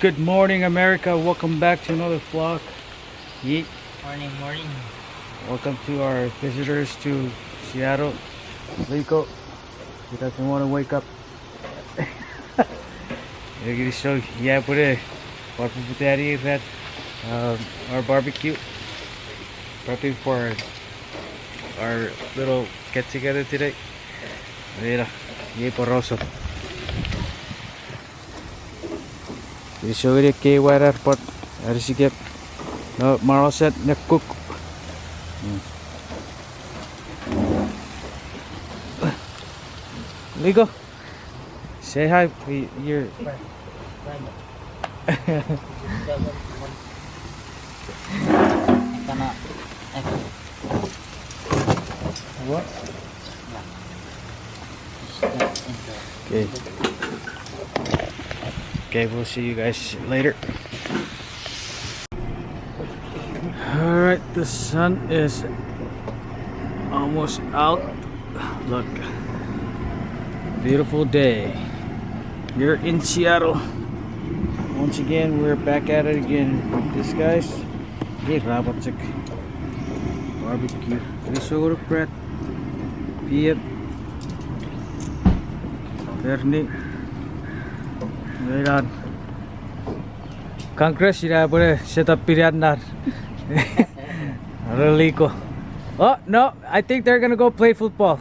Good morning, America. Welcome back to another vlog. Yeet. Morning. Welcome to our visitors to Seattle. Rico, he doesn't want to wake up. So yeah, put it. Our barbecue. Prepping for our little get together today. Mira, yay poroso. We show you the KY airport. How does she get? No, Marl said, "Ne cook." Ligo, say hi. You're. What? Okay. Okay, we'll see you guys later. Alright, the sun is almost out. Look. Beautiful day. You're in Seattle. Once again, we're back at it again. This guy's rabatsik barbecue. Risogro Pratt. Piet. Bernie. Right. Congress ira boleh set up pirianar. Reliko. Oh no, I think they're gonna go play football.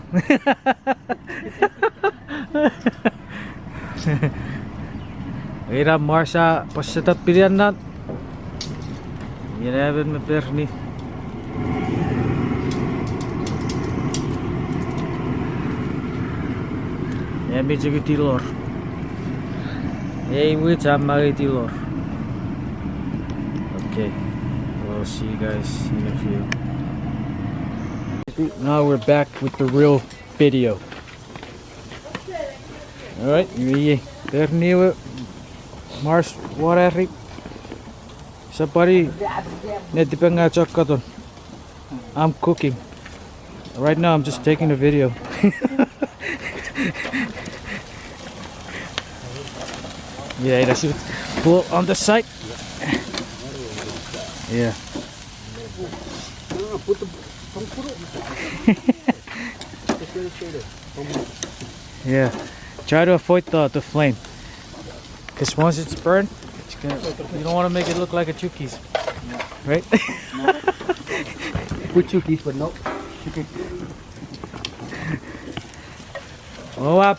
Ira Marsa pas set up pirianar. Ira ben me Bernie. Ya medyo tilor. Hey, which I'm tilor. Okay, we'll see you guys in a few. Now we're back with the real video. Alright, we new Mars whatever. Somebody I'm cooking. Right now I'm just taking a video. Yeah, that's it. Pull on the side. Yeah. Yeah. Try to avoid the flame, because once it's burned, you don't want to make it look like a Chuukese, right? Put Chuukese, but no. Oh,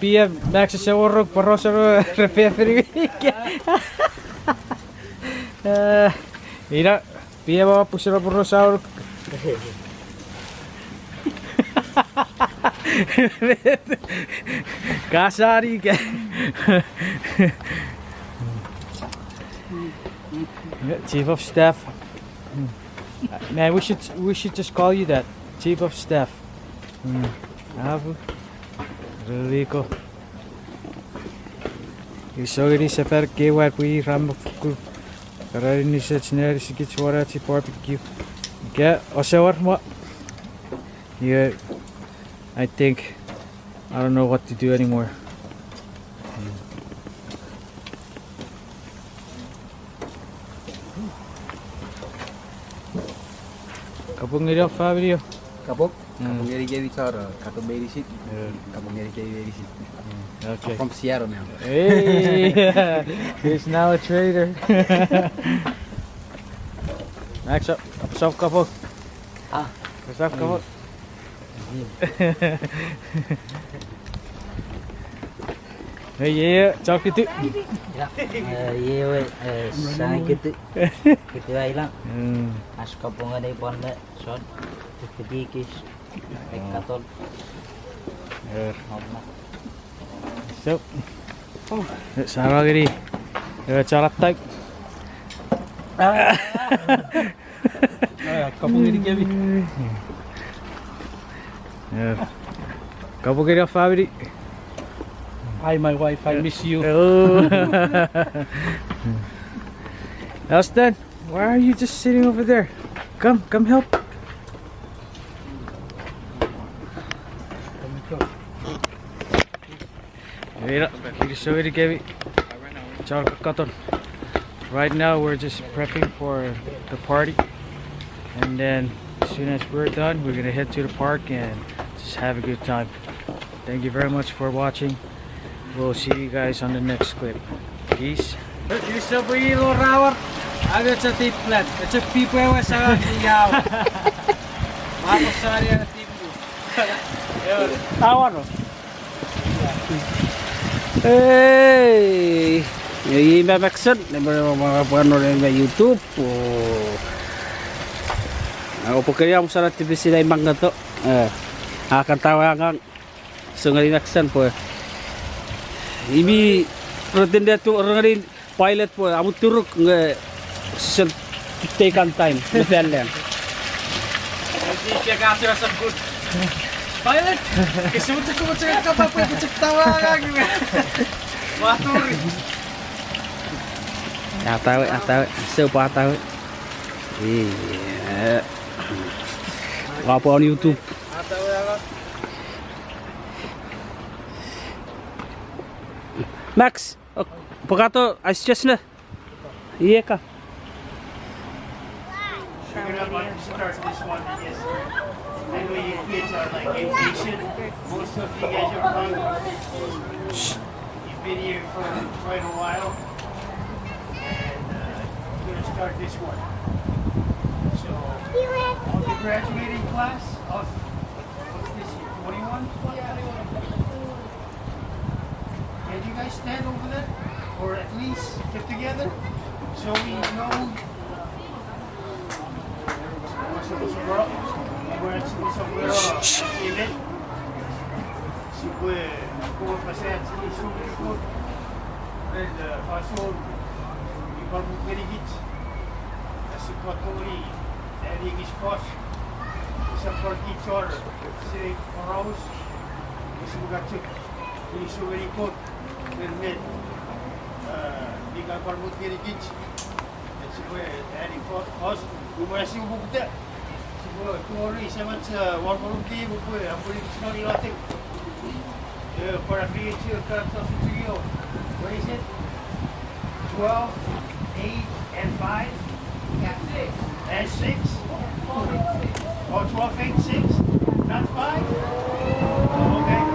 Pia Max sa orog paroso referee. Ira Pia ba pusira porosa orog. Kasari ke. Chief of Staff. Man, we should just call you that, Chief of Staff. Rico. You saw it is a fair gay what we ram Karari such near she gets water to barbecue. Get or what? Yeah, I think I don't know what to do anymore. Kapung ngiri apa video? Kapok? Kapok ngiri bicara. Kato beri sit. Kapok ngiri beri sit. Okay. I'm from Seattle now. Hey, he's now a trader. Next up, stop kapok. Stop kapok. Hey, yeah, talk to you. Yeah, sang gitu aja lang. As kapong ada iponda, son, tikis, katol. So, sarang ini, carat tag. Kapong ngiri kaya Kapong ngiri Fabi. Hi, my wife. I miss you. Oh. Elston, why are you just sitting over there? Come help. Mira, show it, Kevin. Ciao Katon. Right now we're just prepping for the party, and then as soon as we're done we're gonna head to the park and just have a good time. Thank you very much for watching. We'll see you guys on the next clip. Peace. Isa po ilo rawar. Agad sa tiplet. At sa pipewa sa iyaw. Mapos sa area na tipu. Tawar. Hey, yung iba-maxan, mga panood na YouTube. Ako po kaya mo sa TV sila imang na to. Akan tawagan. So nga maxan po. Ibi pretende to orang pilot po. Amo turuk nga take on time. Nafelan. Hindi siya kasi sa good. Pilot! Kasi mo sa kapapay ko sa tawagan. Maturi. Ataw. So pa ataw. Iya. Apa on YouTube? Max, pagkato adjust na. Iya ka. Start this one because I know you kids are like impatient. Most of you guys are fun. You've been here for quite a while. And we're going to start this one. So, on the graduating class of what's this year? 21? Can you guys stand over there? Or at least get together? So we know. Si puede como pasar si sobre todo el façon y par bu verigit si patori dari gispos sa parti chor si rose si gacuk ni sobre kot permet di ka par bu verigit si puede dari fos Gumasi bukti. Sebuah tuori sama war volunteer buku yang boleh sekali latih. For a future character studio. What is it? 12, 8, and 5? Yeah, 6. And 6? Oh, 12, 8, 6? Not 5? Oh, okay.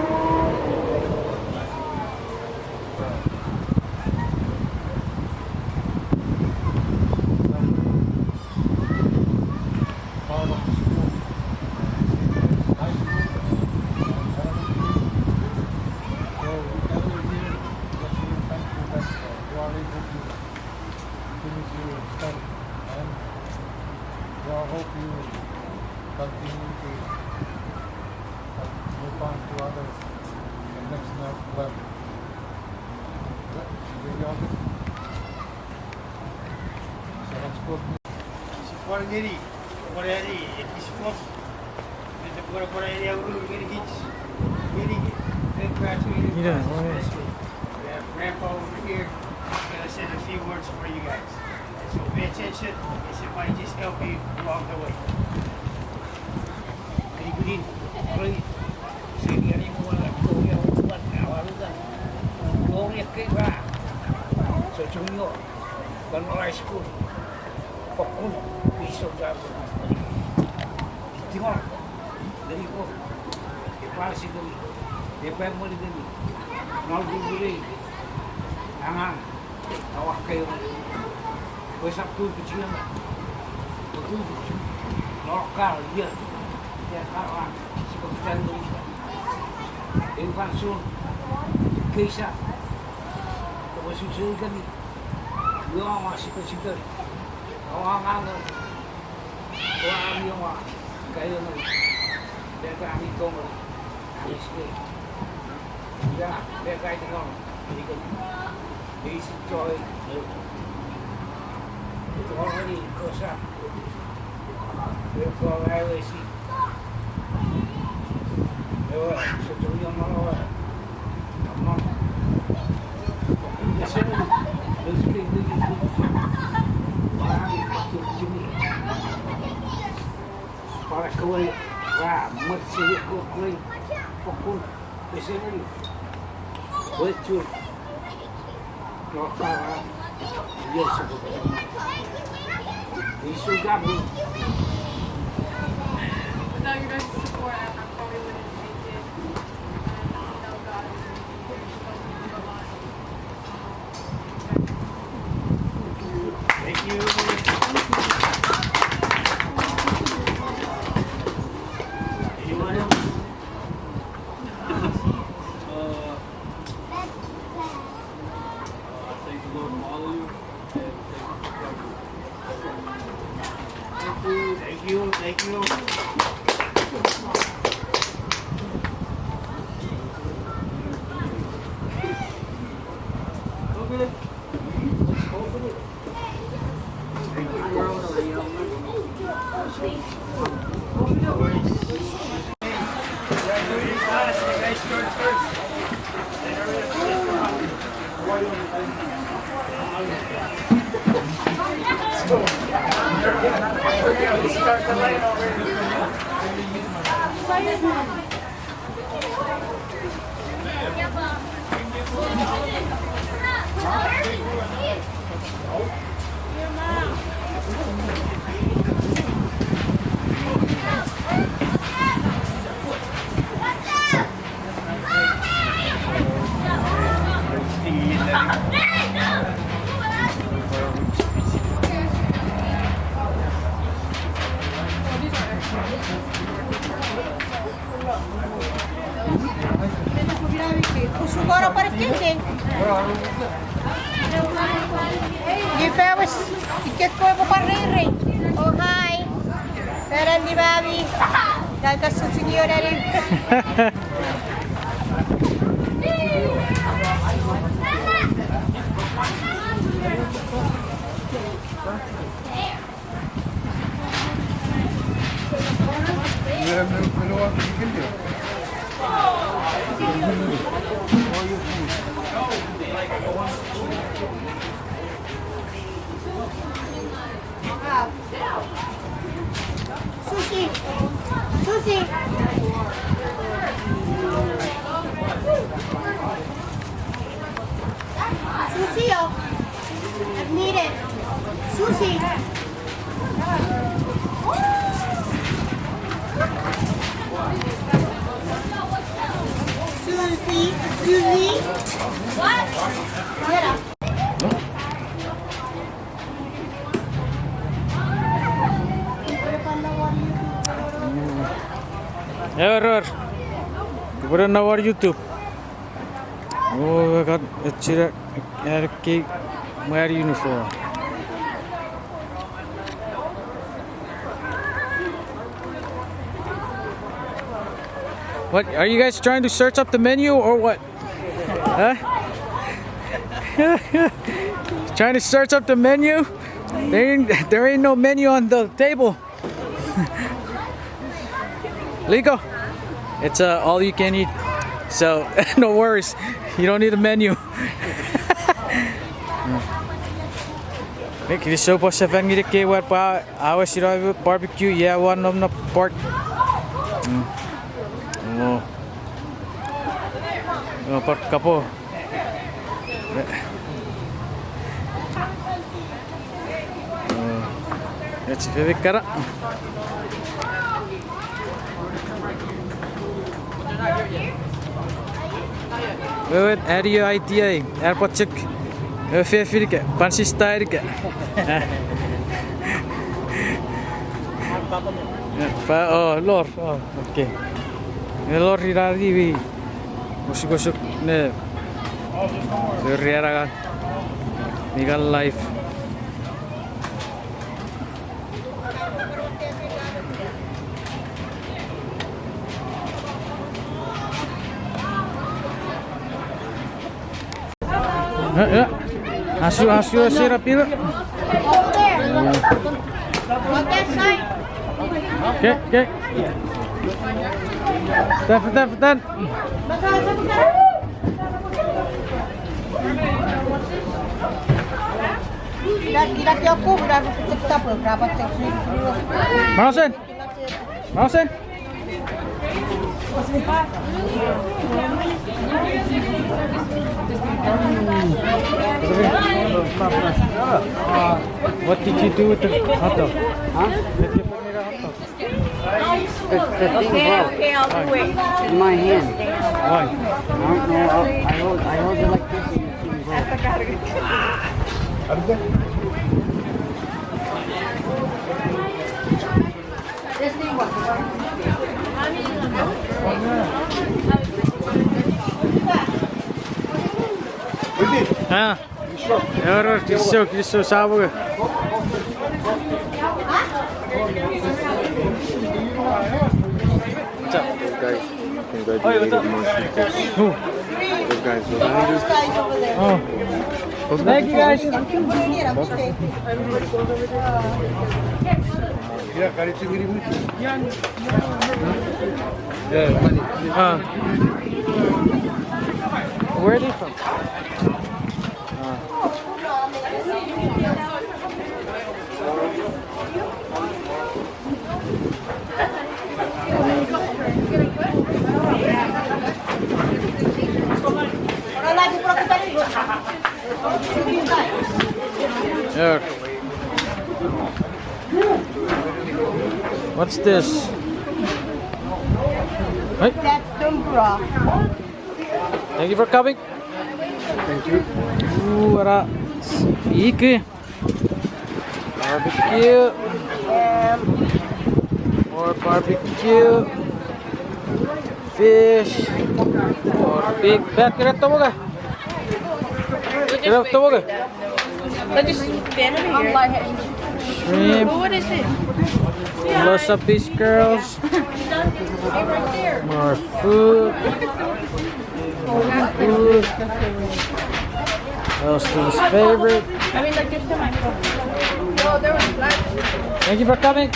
Grandpa over here is going to say a few words for you guys. So pay attention, because it might just help you along the way. Very good. Great. Say the animal one like go here, what now? I was like, go here, get back. So Chungo, when I school, Pokun, piece of that. Tingor, there you go. The price is going, the family going. Not good. Jangan awak kayo. Besok tu kecil nak. Betul lokal dia. Dia kawan seperti itu. Infrastruktur kisah. Kebesusun kami. Dua masih kecil. Awak angin. Awak yang awak kayo ni. Dia kami tunggu. Habis ni. Ya, dia kaya tengok. Isi coy. Itu orang ni kosak. Dia kau highway si. Dewa, sejauh yang mana? Kamu. Biasa ni, rezeki tu. Orang itu sini. Para kau, wah, mesti kau kau pokok. Biasa ni. Betul. Without your guys' support, I probably wouldn't make it. Thank you. Anyone else? Thank the Lord for all of you. Thank you. Thank you. Start the line already. Siguro parking. Di fawis tiket ko po parire. Oh hi. Pero di babi. Kakasusingyo na rin. Sushi. Sushi. Sushi, oh. I've needed. Sushi. Sushi. Sushi. What? Yeah. Error. You put on our YouTube. Oh, I got a chair, a cake, my uniform. What? Are you guys trying to search up the menu or what? Huh? Trying to search up the menu? There ain't no menu on the table. Ligo, it's all you can eat, so no worries. You don't need a menu. Kijk, dit is zo pas even niet een keer waar pa hours hier barbecue. Yeah, one on the pork. Oh, pork kapo. Let's see if we Wait, area ITA, airport check. Fair Pansi style. Oh, Lord. Oh, okay. Lord, Riradi. Musik ne. Riaragan. Nigal life. Ya, hasil rapid. On that side. Okay. Tan. Laki-laki aku udah tetap berapa cek. Mausen. What did you do with the hot dog? Huh? Did you put me the hot dog? The thing broke Okay, I'll do it. in my hand. Why? I don't know. I hold it like this and the thing broke. Ha? Yavrum, Kristo, sabuga. What's up, guys? Congratulated motion tips. Who? Those guys were behind you. Guys over there. Oh. Thank you guys. Where are they from? Here. What's this? Hey, That's dumbra. thank you for coming. Thank you. Ooh, ara. Ike. Barbecue. More barbecue. Fish. More big fat. Kira ito mo ka? Kira ito mo ka? Let's just stand over here. Shrimp. What is it? Close up these girls. More food. Food. Austin's favorite. I mean, like, just to my phone. Well, there was that. Thank you for coming.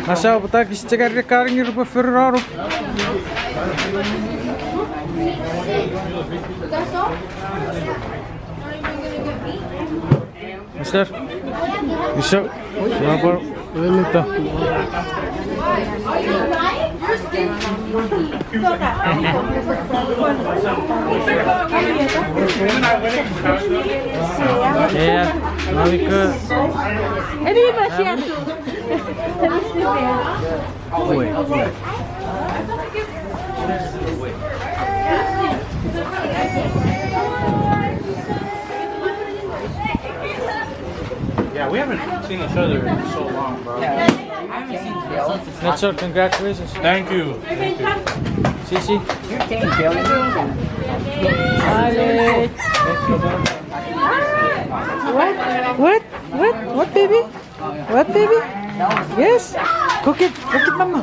Nasa puta kisçeker karın yürüp Ferraro. Mister, Mister, siapa? Lelita. Ya, mami ke. Ini masih ada. Wait. Yeah, we haven't seen each other in so long, bro. That's all. Congratulations. Thank you. Thank you. Cici. What, baby? What, baby? Yes. Cook it, mama.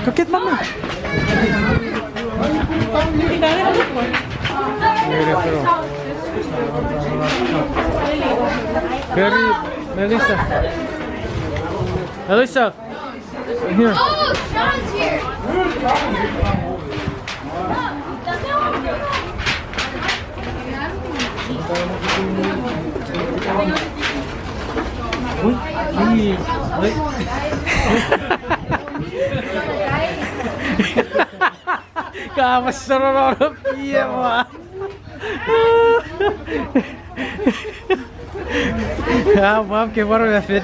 Cook it, mama. Gary, Melissa. Here. Oh, Sean's here. Kamas sararap iya mo. Mom, que bora minha filha.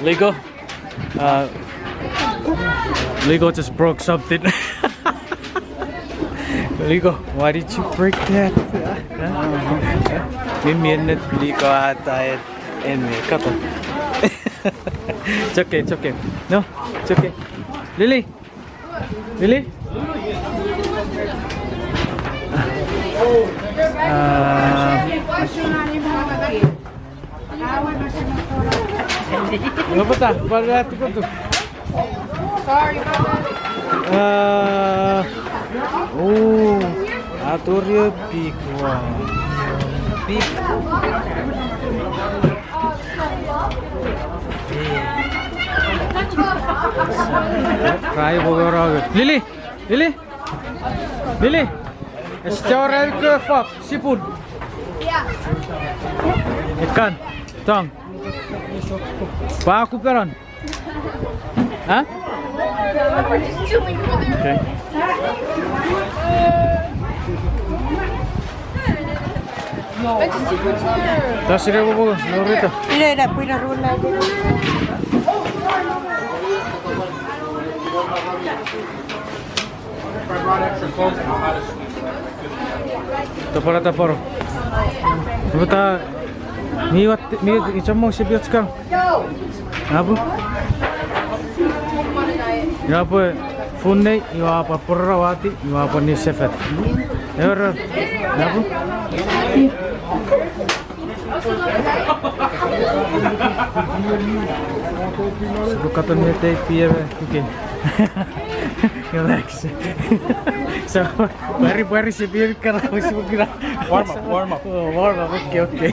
Lego. Lego just broke something. Lego, why did you break that? Minute Lego had in me. It's okay, it's okay. No, it's okay. Lily? Apa tak? Balik tu tu. Sorry. Oh, atur ya big one. Try over. Lily! Lily! Lily! Historical fuck, siput. Ikan, tong. Paku peron. Hah? Okay. Tas sila po Lorito. Ile na puina runa. Taporo. Buta miwat icamong sibiyat sekarang. Apa? Ya apa? Phone ni, ya apa? Perawati, ya apa ni sefet. Ya apa? Suka tu ni tapi okay. Relax. So, very severe kar warm up. Okay.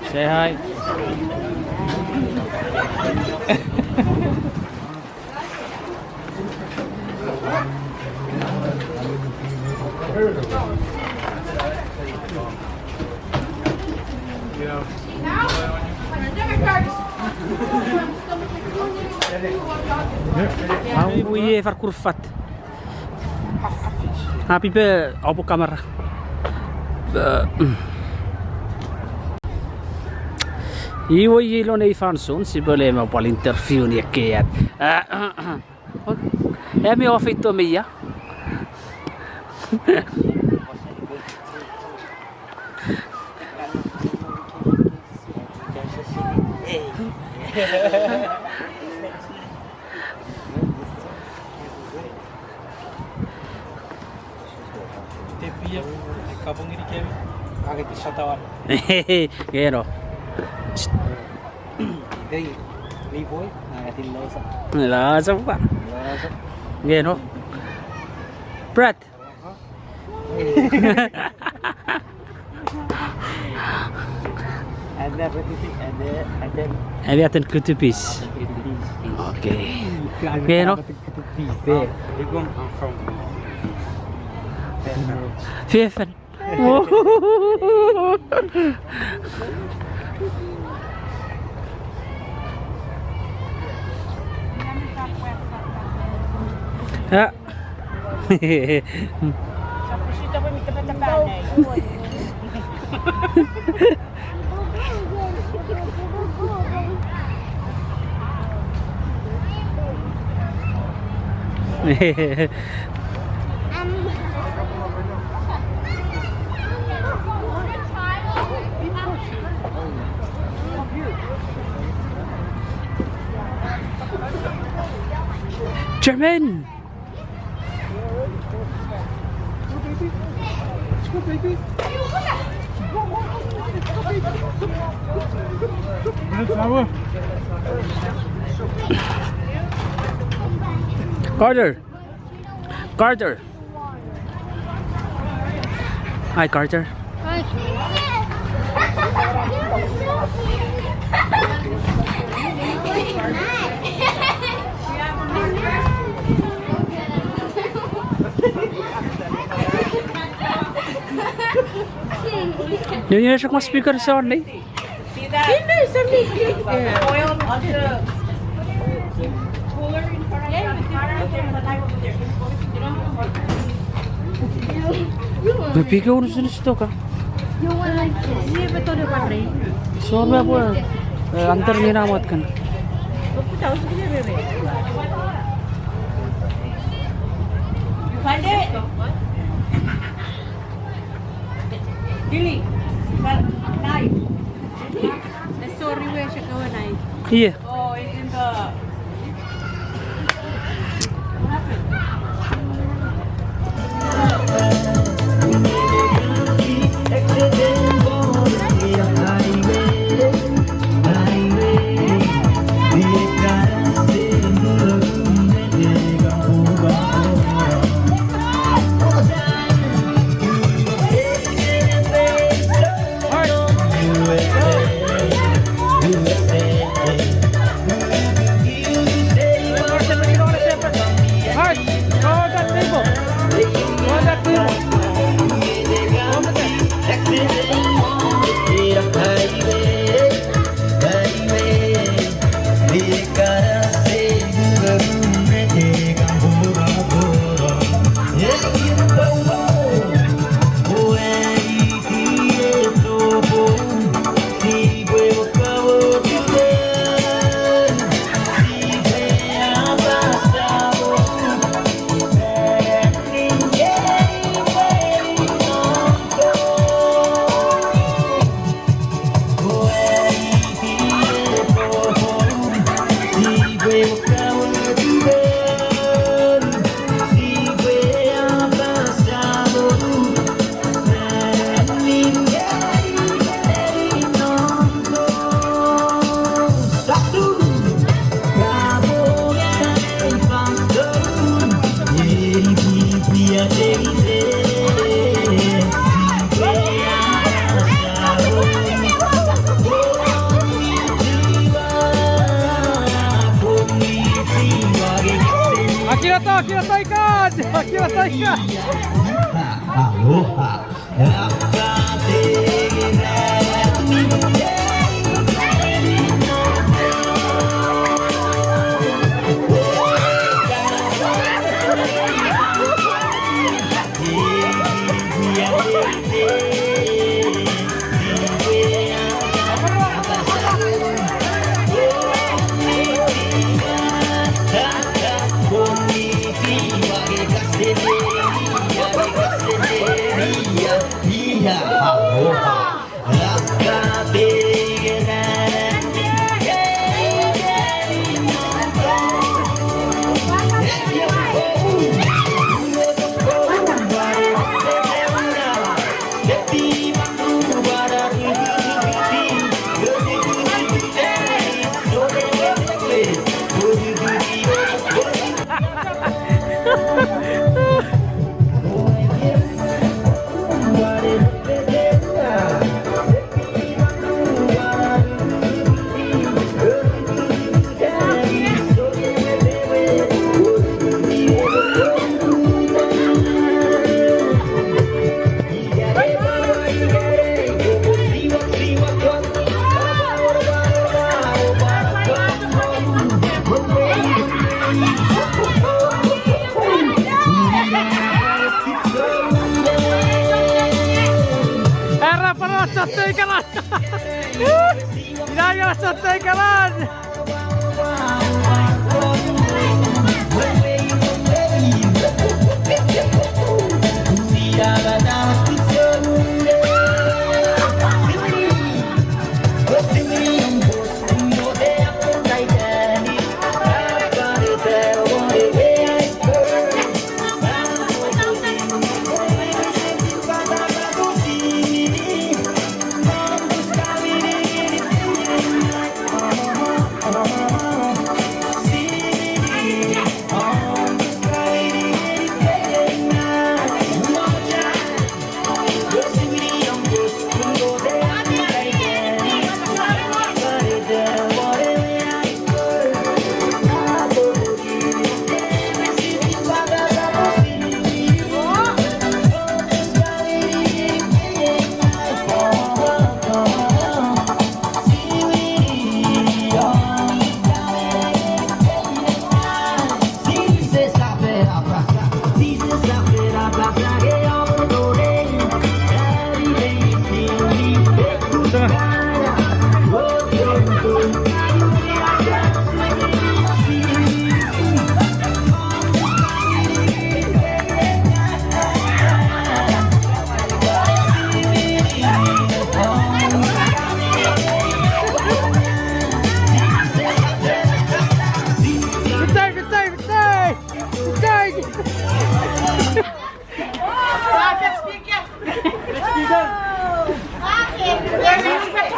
Say hi. M3E farkurfat. Happy be opo kamera. Io lo nei fanson si voleva un po' l'interview ni che mi ho fatto mia. Gero. Lasa pa. Gero. Brad. Abi aten kutupis. Okay. Gero. Fefen. Ya. German. Carter. Hi, Carter. Hi. Hindi na siya kung speaker sa online. Hindi, sandi. Oil on the cooler in front of Napigaw na sila sa ka. Iya betul dia pandai. So, ano po? Antar niya namat ka na. Aku tahu sendiri bebe. Pandai. Dili. Knife. Sorry weh siya kawan ay. Iya. Oh, it's in the. What happened? Detrás del muro donde llega Cuba. Kita ikan! Kita ikan! Satu ikalan. Tidak satu ikalan.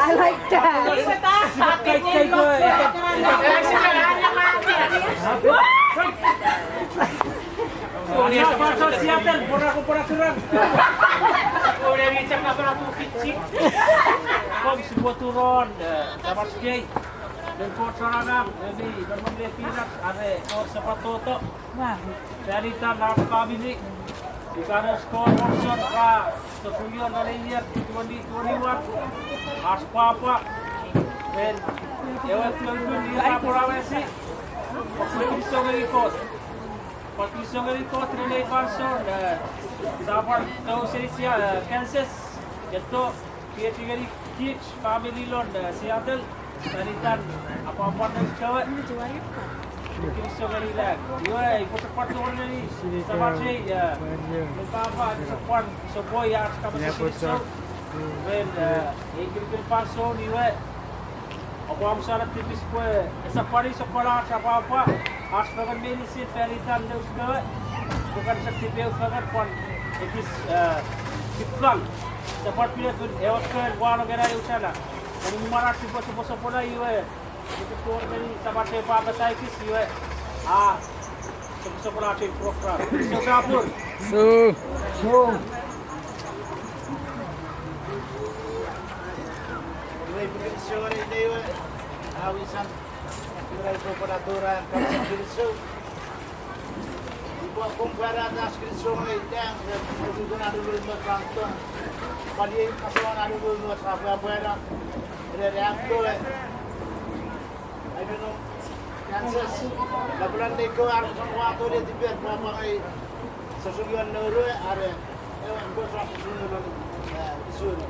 I like that. Because score Watson the Puyon Aliyah 2021 as Papa then they were playing the Apurawesi Pakisongeri Court Relay Person Sapar Tausesia Kansas itu Kiatigari Kitch Family Loan Seattle Sanitan apa-apa nak cakap Pakisongeri lag Yoi Kotak ni Sapar sih ya Lupa support support ya kapasitas when agriculture person iwe apa masalah tipis pun safari sekolah apa asal medicine peritan dan segala bukan sertifikat sangat pun itu kiflan seperti itu healthcare wala negara usana dan mara tipe sekolah iwe itu keluar dari seperti apa saya kis iwe sekolah itu program Singapura So Professore deve awisan ora temperaturan kalau kung pwede at askritsyon ng ilang, magugulo na dulu mo kanto. Pali kasawa na dulu mo sa pwede. React ko eh. I don't know. Kansas. Labulan na ikaw, araw sa mga ito ulit, ibig pa mga sa suliwan na uro eh, are. Ewan ko sa suliwan isuri.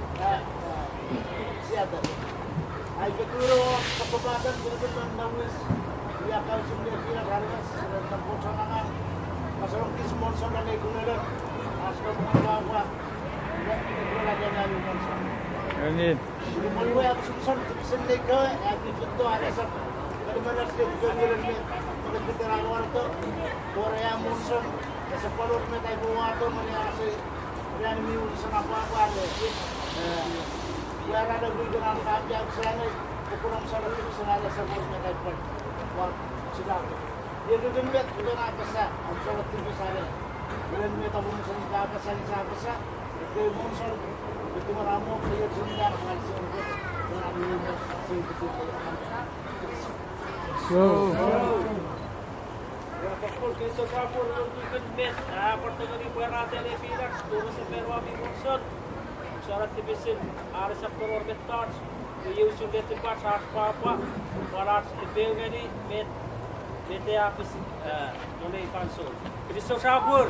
Siya dati. Ay katuro sa pabatan, pinagatan na wis. Iya kau sumber kira harus tempat sanangan. Masarong kismon sa nanay ko na lang. Aska mo ang bawa. Ito lagi na yung monsa. Ganit. Limon ko ako sumson, tipisin na ikaw eh. At ito ada sa kalimanas ko, ikaw nilang met. Pagkakitirahan ko ito. Korea monson. Sa palor met ay buwa ito. Maliya kasi, maliya ni Miyo sa napakwa. Kaya rada ko yung ang kapi ako sa ano. Kukurang sa lahat ko sa nala sa buwan met ay pag. Sedang. Dia duduk met, duduk nak besar. Amsal TV sana. Bulan met abang musim dah besar ni sana besar. Itu musim itu meramu dia sendiri ngasih untuk dan ambil ngasih betul. So. Ya, pakul kisah kapur untuk met. Pertengah di puera televidas, turun seperwa bingungsot. Syarat tipisin, ada sepuluh orbit touch. You should get the bus as papa. Warat ibel gani met mete apis nolay panso. Kristo sabur.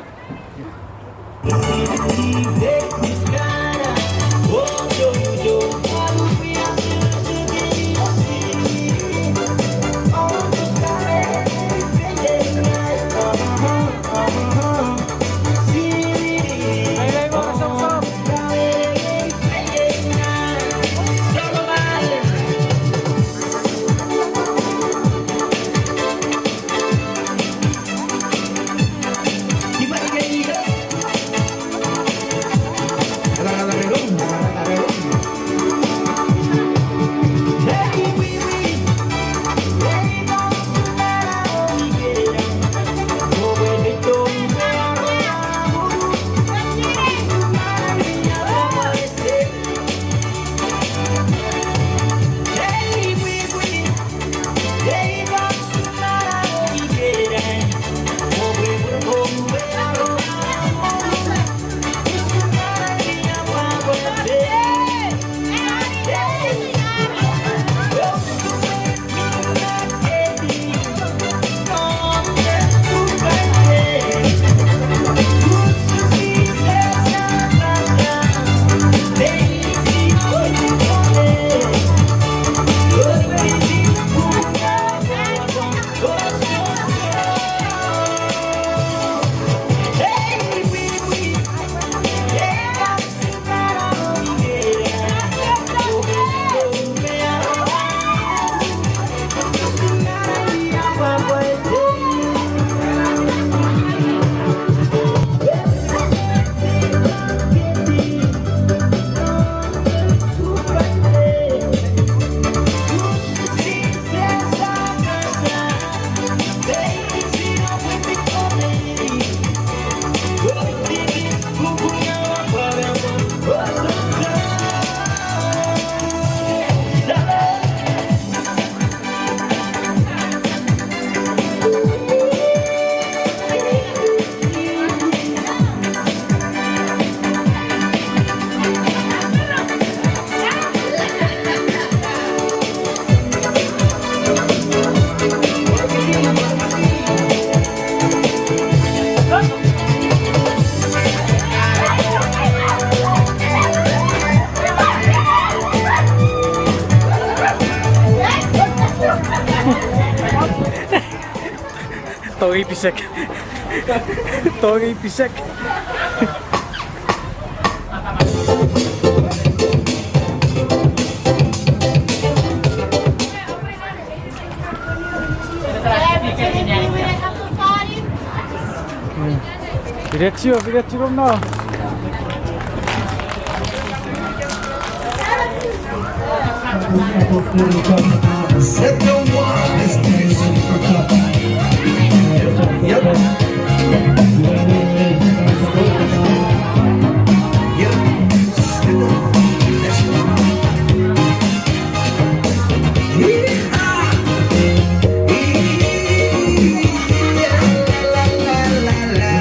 Togi pisek. Togi pisek. Diretso na. Set the one is dancing for company. Yep. La la la la.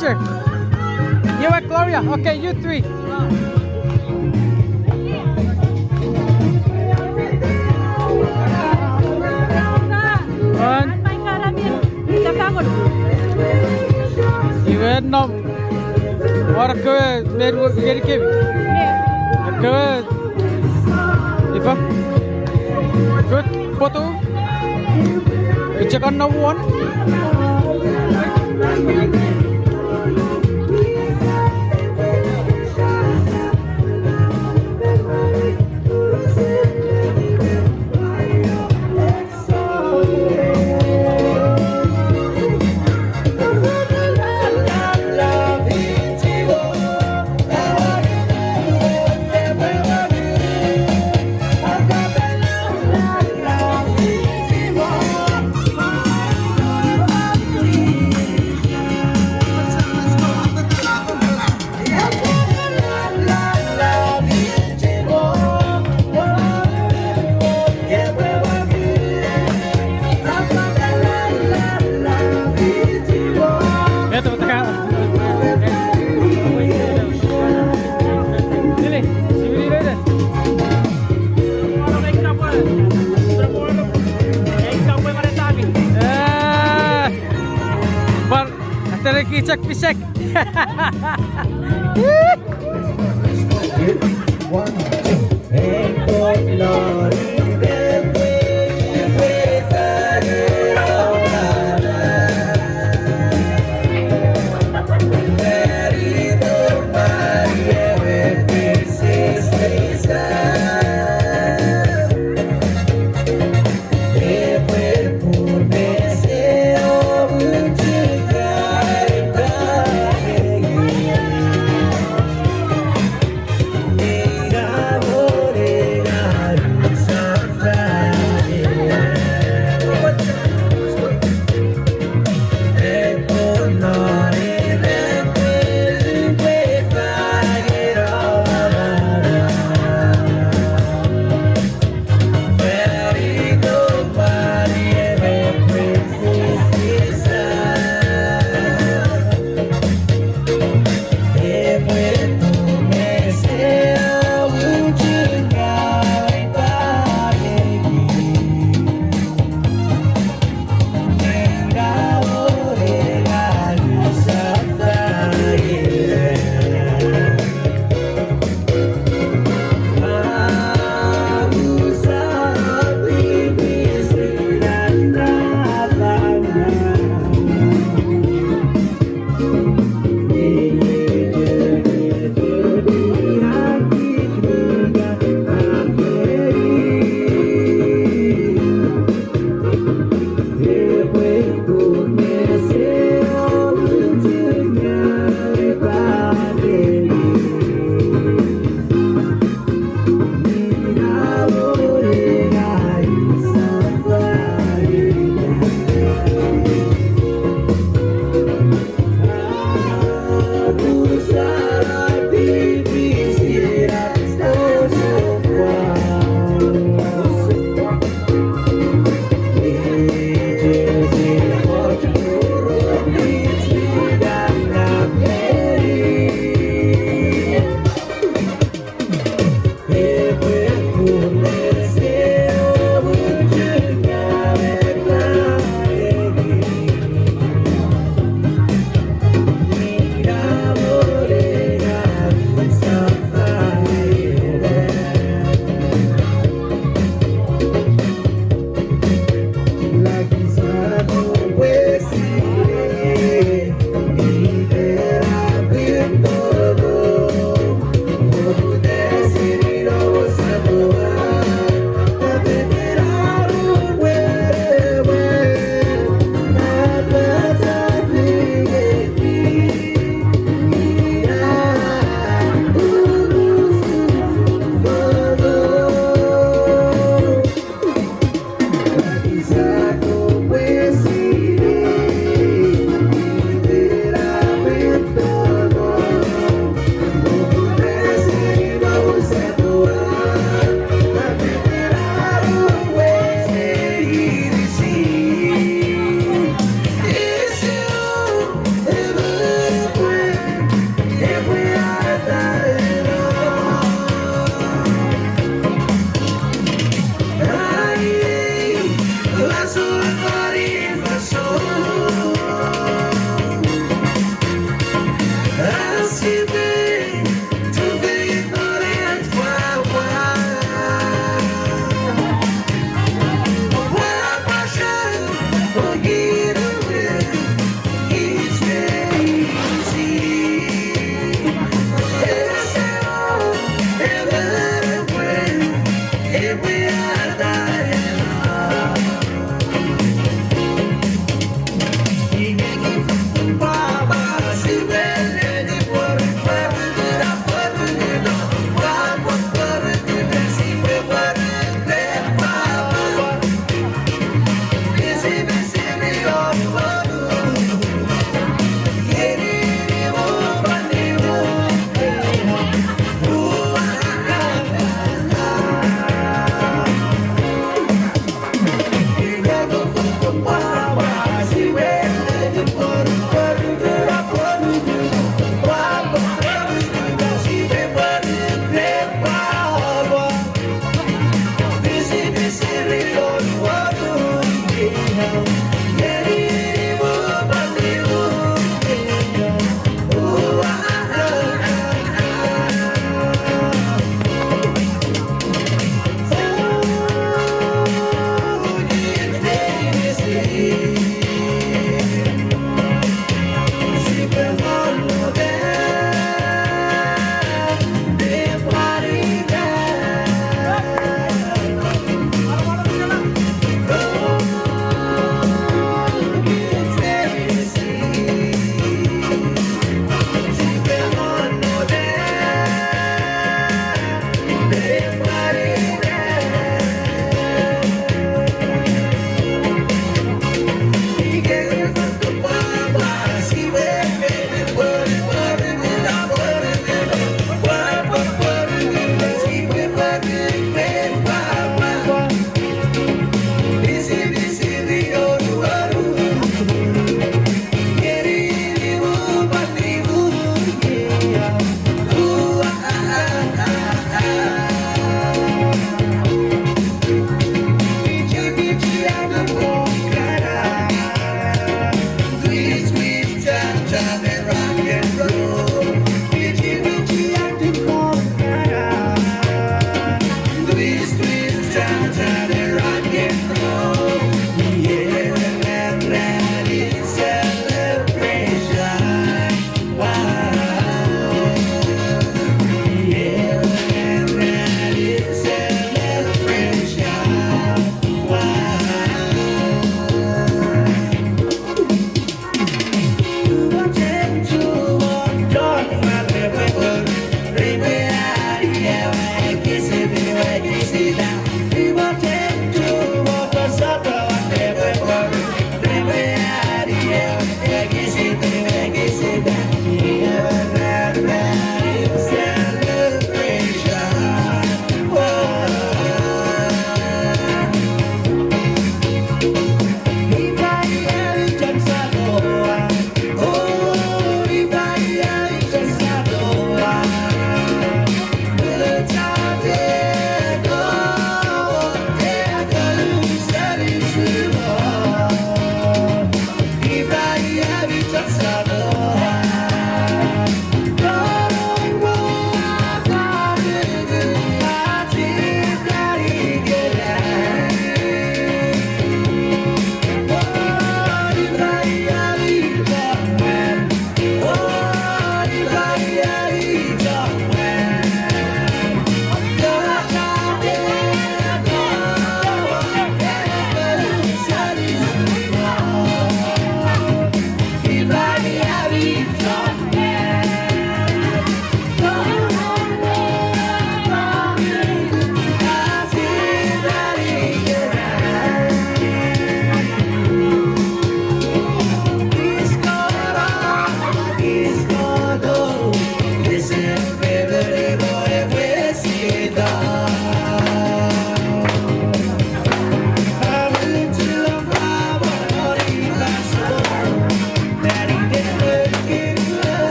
picture. You and Gloria. Okay, you three. One. You had no. What a good. Very good. Good. Eva. Good. Photo. Check on number one. Check pisek. One, two, and glory.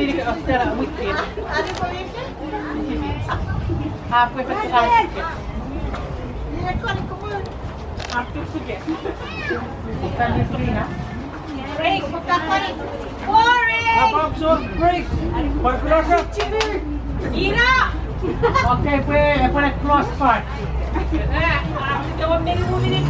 berdiri kat hotel lah, mungkin. Ada polisi? Apa festival sikit? Ini aku ada kemana? Apa sikit? Bukan di free lah. Break, buka kori. Boring! Apa absurd? Break! Berkeluar ke? Ira! Okay, apa nak close part? Jawab dari bumi ni.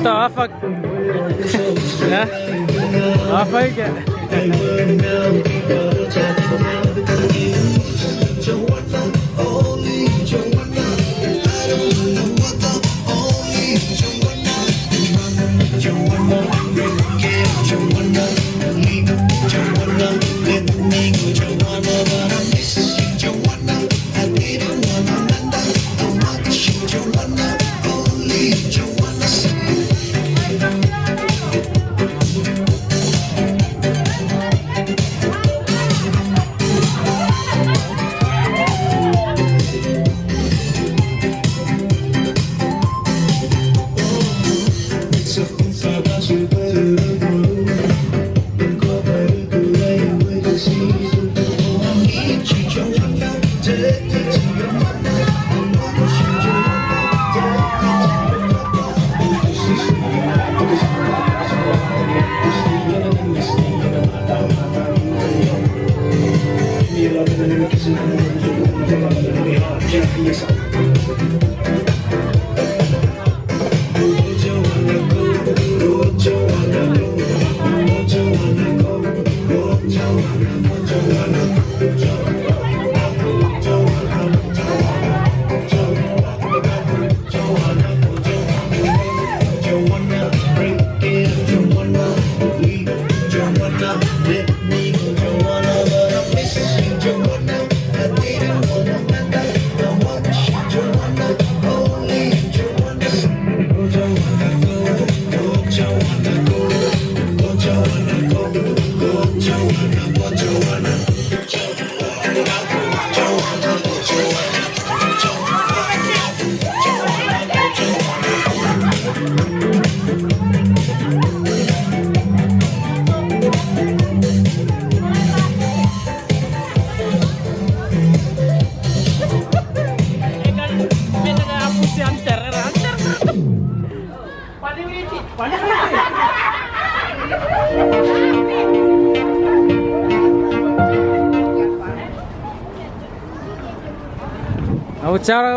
Ito, afag. Ha? Afag ka.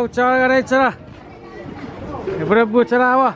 Ucara cara. Berapa cara apa?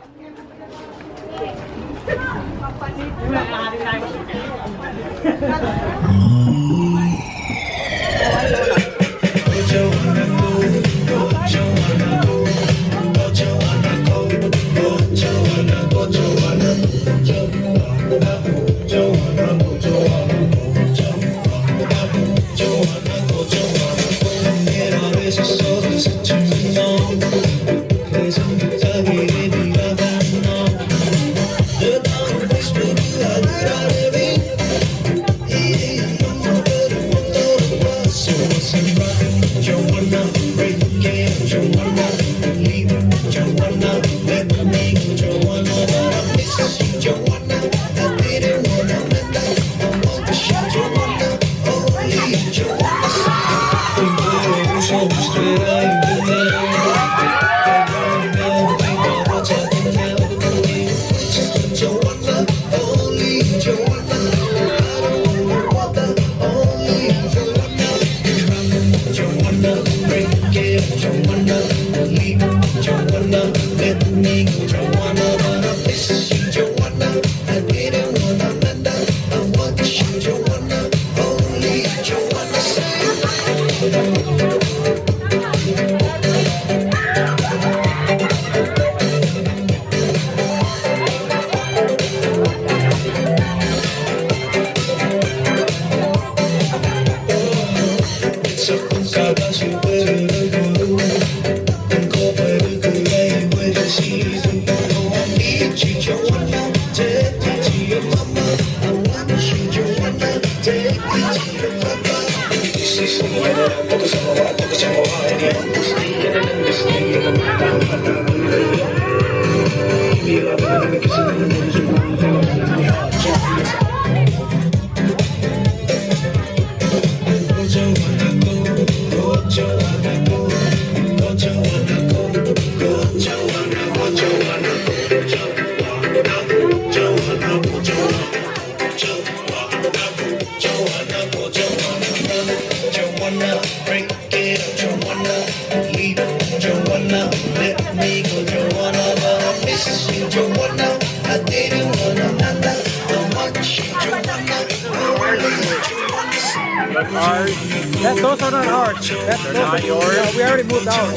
Those are not ours. Those not yours? No, we already moved out.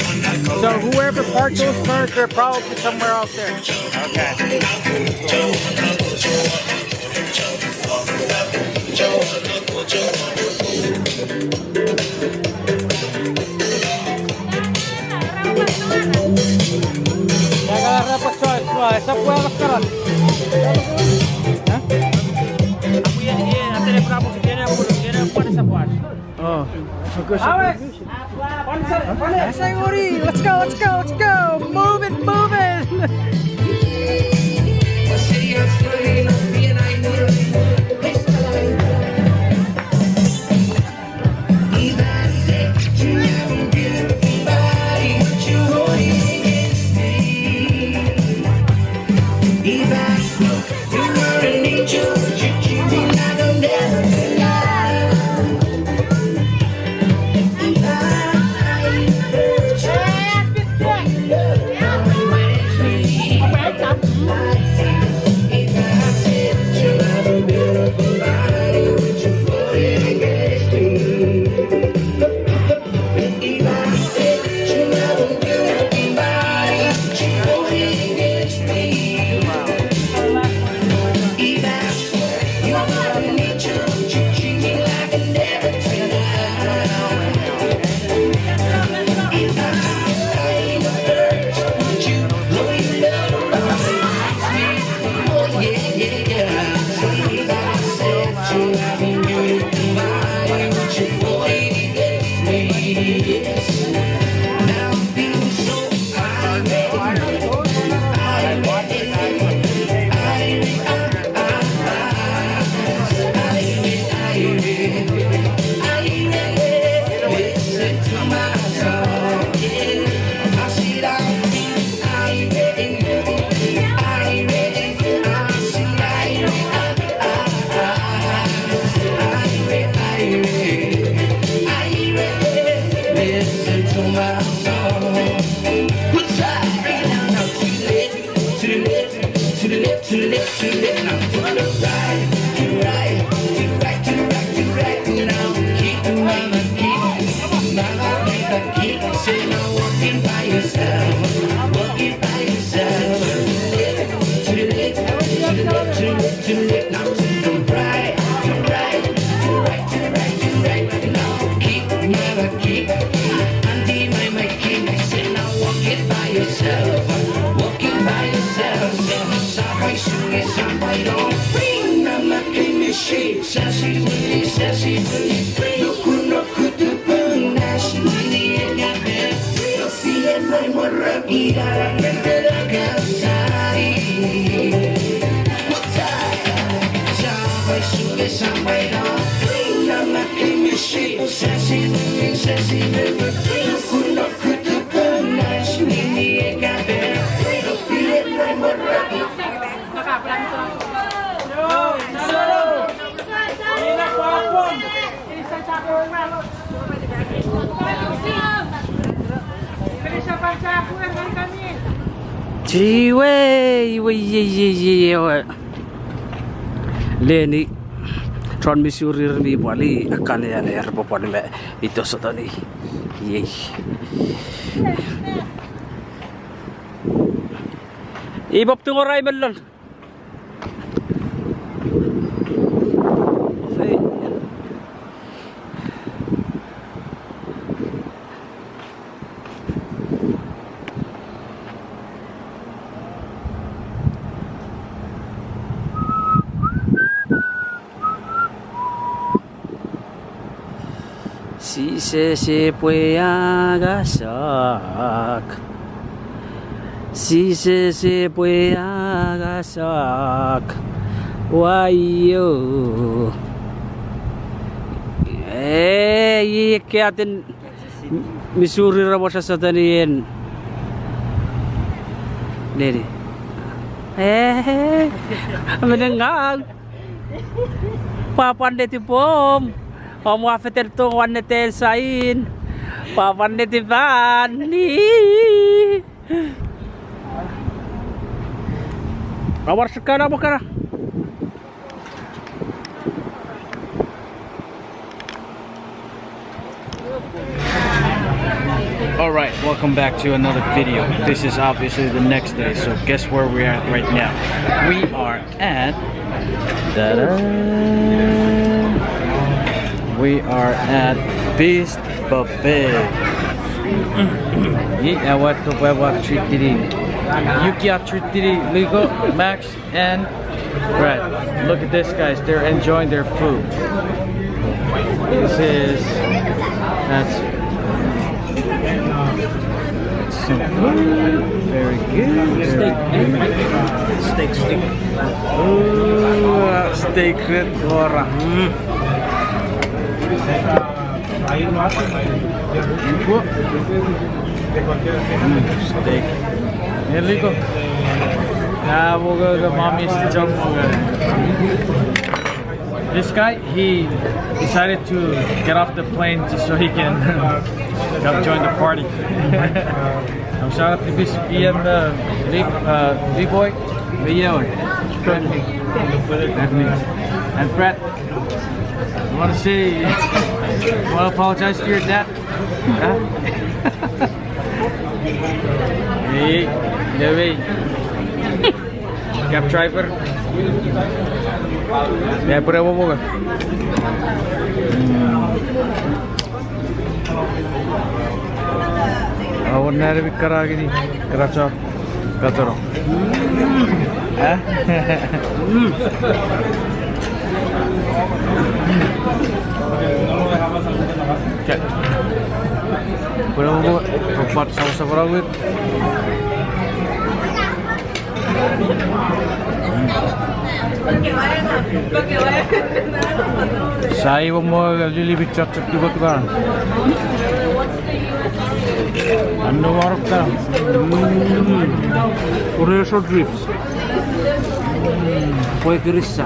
So whoever parked those cars, they're probably somewhere out there. Okay. Oh, let's go, let's go, let's go! Move it, move it! Leni transmisi mi bali akan ya ler popon me itu sotoni ye ibop tungoray melon Si se puede agasak. Si se puede agasak. Wayo. Kaya atin Missouri raw siya sa taniyan. Dede. Menengang. Papan de tipom. Om afeter to wan netel sain. Papan de tipan. Ni. Awar sekara bakara. Alright, welcome back to another video. This is obviously the next day, so guess where we're at right now? We are at... We are at Feast Buffet. What to treat Yuki treat Ligo, Max, and Brett. Look at this, guys. They're enjoying their food. That's some food. Very good. Steak. Ooh, steak red orang. Steak. Here we go. Now we'll go to the mommy's jump. This guy, he decided to get off the plane just so he can come join the party. I'm shout out to this PM B-boy, Leo, and Brett. I want to say, I want to apologize to your dad. Huh? Hey, Dewi, cab driver. Ya berapa bukan? Awan nari bikara gini, keraca, kacoro. Ah? Cek. Berapa bukan? Empat sama berawit. Saya mau lilibit cocok juga tuh kan. Anda warok kan? Koreso drips. Kue kirisa.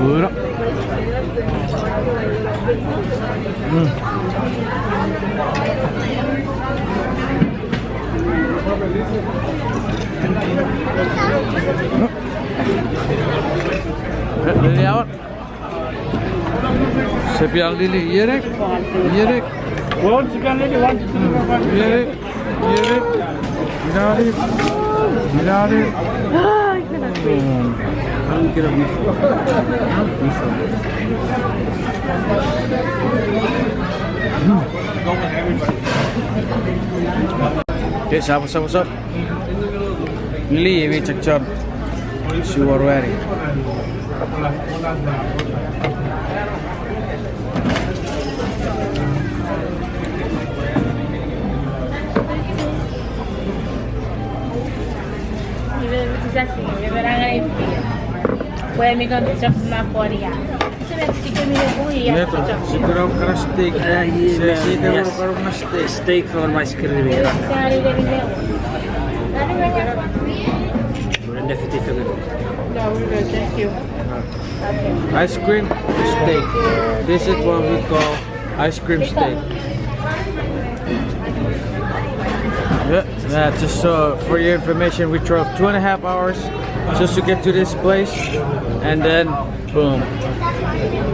Berak. Lili awak. Sepial lili, yerek. One chicken lady, one chicken. Yerek. Mirari. Okay, sap. Lili, we check job. She were wearing. Puede contestar una poria. Siguro kara steak. Siguro kara steak. Steak for my screen. No, we're good, thank you. Ice cream steak. This is what we call ice cream steak. Yeah, just for your information, we drove 2.5 hours just to get to this place, and then boom,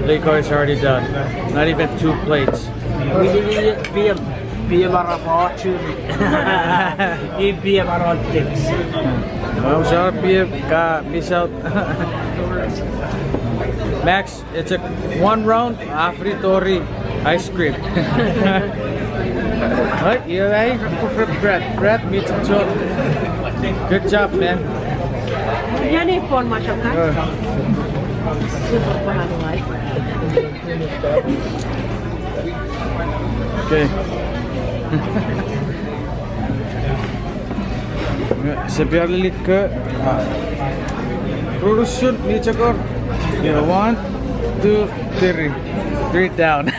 Liko is already done. Not even 2 plates. Vamos a peace out. Max, it's a 1 round afritori ice cream. Right, you're ready for Brett, meet some job. Good job, man. Okay. Sebenarnya ke production ni cakap, 1, 2, 3, 3 down.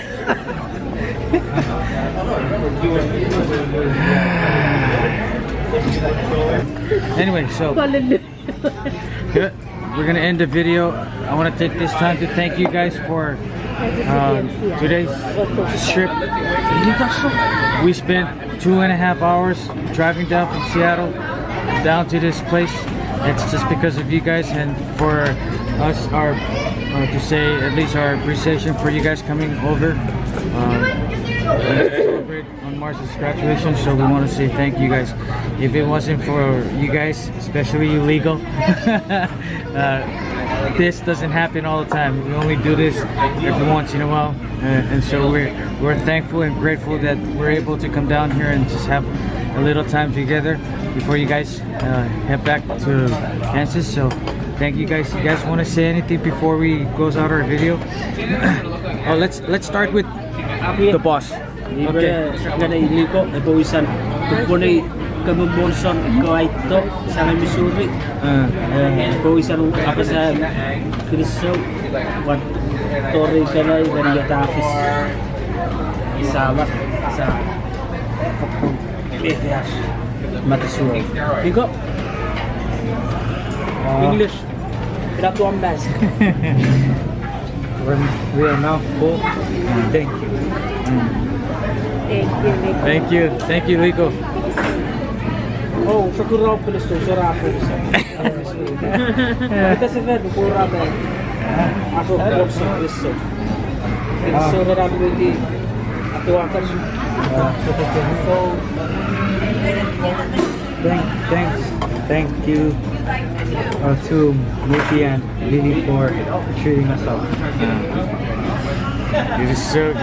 Anyway, so good. We're gonna end the video. I want to take this time to thank you guys for today's trip. We spent 2.5 hours driving down from Seattle down to this place. It's just because of you guys, and for us, our to say at least our appreciation for you guys coming over. Celebrate on Mars's graduation, so we want to say thank you guys. If it wasn't for you guys, especially you legal, this doesn't happen all the time. We only do this every once in a while, and so we're thankful and grateful that we're able to come down here and just have a little time together before you guys head back to Kansas. So thank you guys. You guys want to say anything before we close out our video? Oh, let's start with the boss. Okay. Kemudian ito sa Missouri. Pawisan apa sa Kristo wat tori kanay dari Yatafis isawat sa Petias Matisuri. Iko English. Tidak tuan bas. We are now full. Thank you. Thank you. Thank you, Lico. Oh, syukur Kristo surah Kristo. Kita sebenarnya kurang dah. Aku kurang Kristo. Kristo orang ini atau akan. Thank you to Mickey and Lily for treating us all. You're so.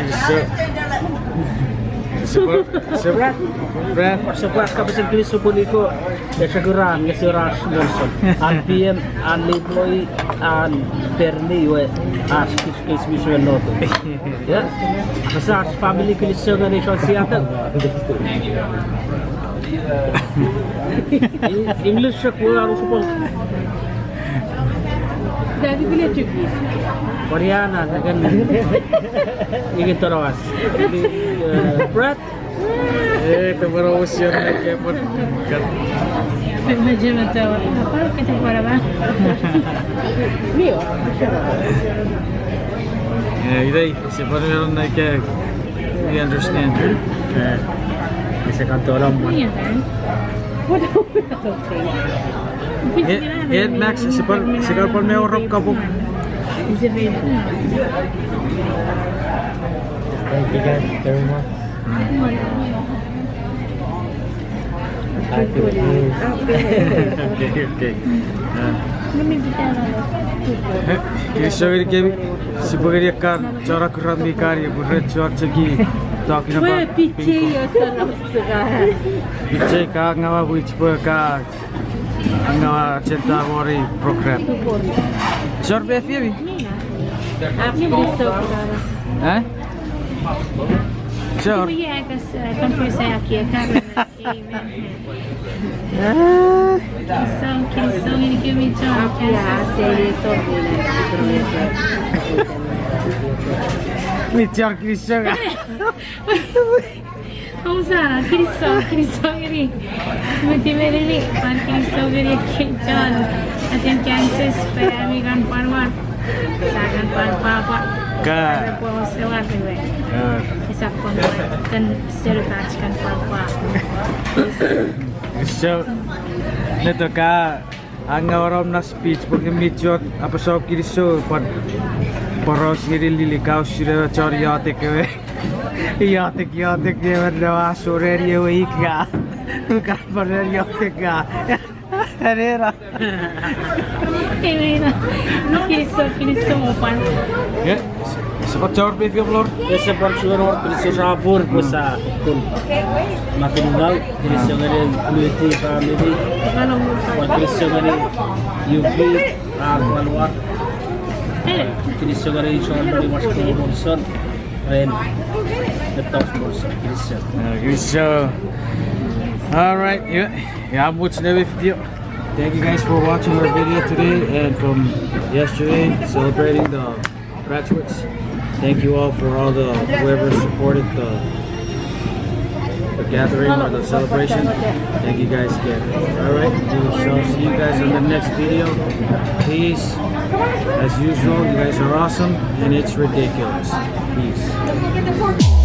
Brad. Sepas kapisan Kristo pun iko kesegeran keseras monson. Anpien anliploy an perni we as kis visual note. Ya. Masa family Kristo ngani Seattle. English ko harus supos. Dari bila Chuukese? Koreana kan. Ingin terus. Brad. Terus yang kayak pun. Macam apa kita buat apa? Mio. Idei sebenarnya orang kayak we understand. Bisa kantor orang. Iya kan? Waduh. Max sekarang pun mau orang kabuk. Thank you guys very much. Okay. Kristo ini sebagai kan cara kerja karya berat cagi talking about piche ka ngawa which ka ngawa cinta wari program. Short baby. Hah? Sure. Iya, confuse aqui a câmera. Kristo ini kami cakap. Bicara Kristo kan? Kamu salah, Kristo ini. Motivasi ini, pan Kristo ini kecil. Asyik Kansas, pergi kan parwar, sangat parwar. Ada puas lewat juga. Isak pun kan serta kan parwar. So, nito ka ang orang na speech pag midjot apa so Kristo pag paros nililikaw sila charyatik yatik ya dawa sureri wika kan parer yatik ka Herrera. Kristo mo pan. Ya, sepat jawab video blur. Ya sepat suara Kristo sabur puasa kun. Matingal Kristo ngari multi family. Kristo ngari UV keluar. Kilisse Garisho oli Moscow and the top sponsor Kilisse. Alright, yeah, I'm watching every video. Thank you guys for watching our video today and from yesterday celebrating the graduates. Thank you all for all the whoever supported the gathering or the celebration. Thank you guys again. Alright, we shall see you guys on the next video. Peace. As usual, you guys are awesome and it's ridiculous. Peace.